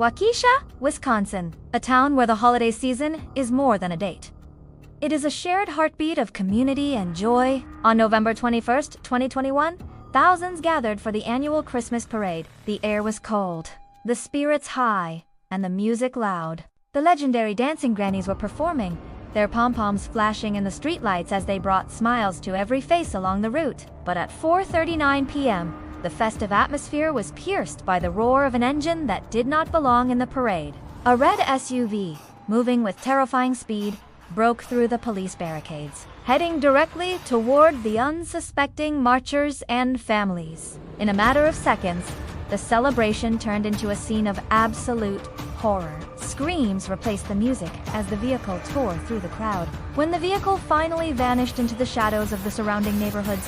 Waukesha, Wisconsin, a town where the holiday season is more than a date. It is a shared heartbeat of community and joy. On November 21st, 2021, thousands gathered for the annual Christmas parade. The air was cold, the spirits high, and the music loud. The legendary dancing grannies were performing, their pom-poms flashing in the streetlights as they brought smiles to every face along the route. But at 4:39 p.m., the festive atmosphere was pierced by the roar of an engine that did not belong in the parade. A red SUV, moving with terrifying speed, broke through the police barricades, heading directly toward the unsuspecting marchers and families. In a matter of seconds, the celebration turned into a scene of absolute horror. Screams replaced the music as the vehicle tore through the crowd. When the vehicle finally vanished into the shadows of the surrounding neighborhoods,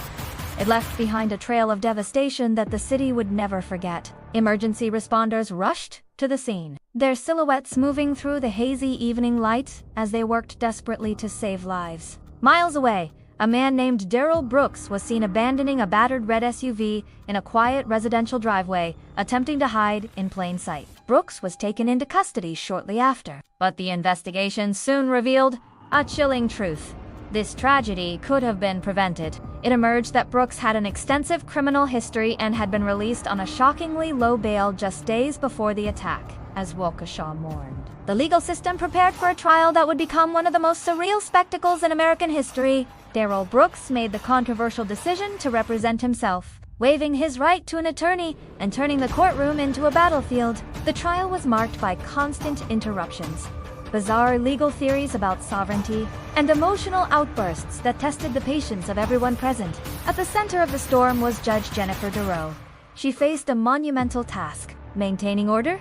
it left behind a trail of devastation that the city would never forget. Emergency responders rushed to the scene, their silhouettes moving through the hazy evening light as they worked desperately to save lives. Miles away, a man named Darrell was seen abandoning a battered red SUV in a quiet residential driveway, attempting to hide in plain sight. Brooks was taken into custody shortly after, but the investigation soon revealed a chilling truth. This tragedy could have been prevented. It emerged that Brooks had an extensive criminal history and had been released on a shockingly low bail just days before the attack, as Waukesha mourned. The legal system prepared for a trial that would become one of the most surreal spectacles in American history. Darrell Brooks made the controversial decision to represent himself, waiving his right to an attorney and turning the courtroom into a battlefield. The trial was marked by constant interruptions, bizarre legal theories about sovereignty, and emotional outbursts that tested the patience of everyone present. At the center of the storm was Judge Jennifer Darrow. She faced a monumental task, maintaining order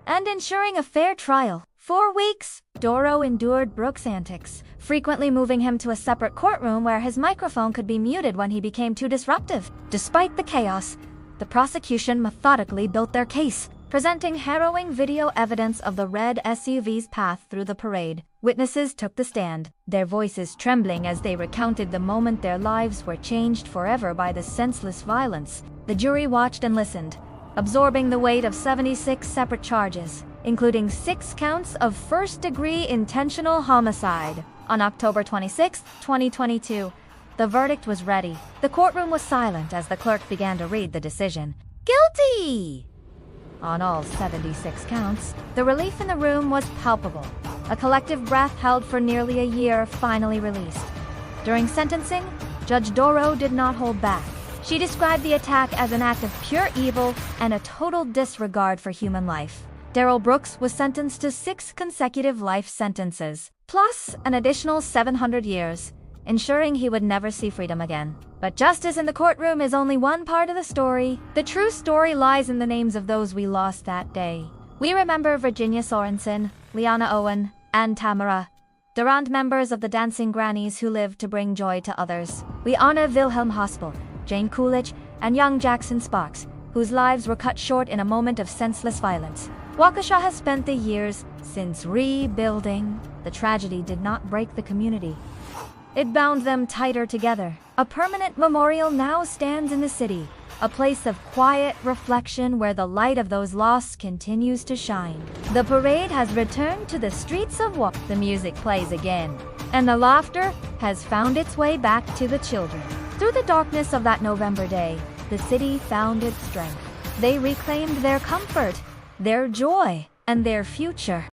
and ensuring a fair trial. 4 weeks, Darrow endured Brooks' antics, frequently moving him to a separate courtroom where his microphone could be muted when he became too disruptive. Despite the chaos, the prosecution methodically built their case, presenting harrowing video evidence of the red SUV's path through the parade. Witnesses took the stand, their voices trembling as they recounted the moment their lives were changed forever by the senseless violence. The jury watched and listened, absorbing the weight of 76 separate charges, including 6 counts of first-degree intentional homicide. On October 26, 2022, the verdict was ready. The courtroom was silent as the clerk began to read the decision. Guilty! On all 76 counts, the relief in the room was palpable. A collective breath held for nearly a year finally released. During sentencing, Judge Darrow did not hold back. She described the attack as an act of pure evil and a total disregard for human life. Darrell Brooks was sentenced to 6 consecutive life sentences, plus an additional 700 years, ensuring he would never see freedom again. But justice in the courtroom is only one part of the story. The true story lies in the names of those we lost that day. We remember Virginia Sorensen, Leanna Owen, and Tamara Durand, members of the Dancing Grannies who lived to bring joy to others. We honor Wilhelm Hospel, Jane Coolidge, and young Jackson Sparks, whose lives were cut short in a moment of senseless violence. Waukesha has spent the years since rebuilding. The tragedy did not break the community. It bound them tighter together. A permanent memorial now stands in the city, a place of quiet reflection where the light of those lost continues to shine. The parade has returned to the streets of Waukesha. The music plays again, and the laughter has found its way back to the children. Through the darkness of that November day, the city found its strength. They reclaimed their comfort, their joy, and their future.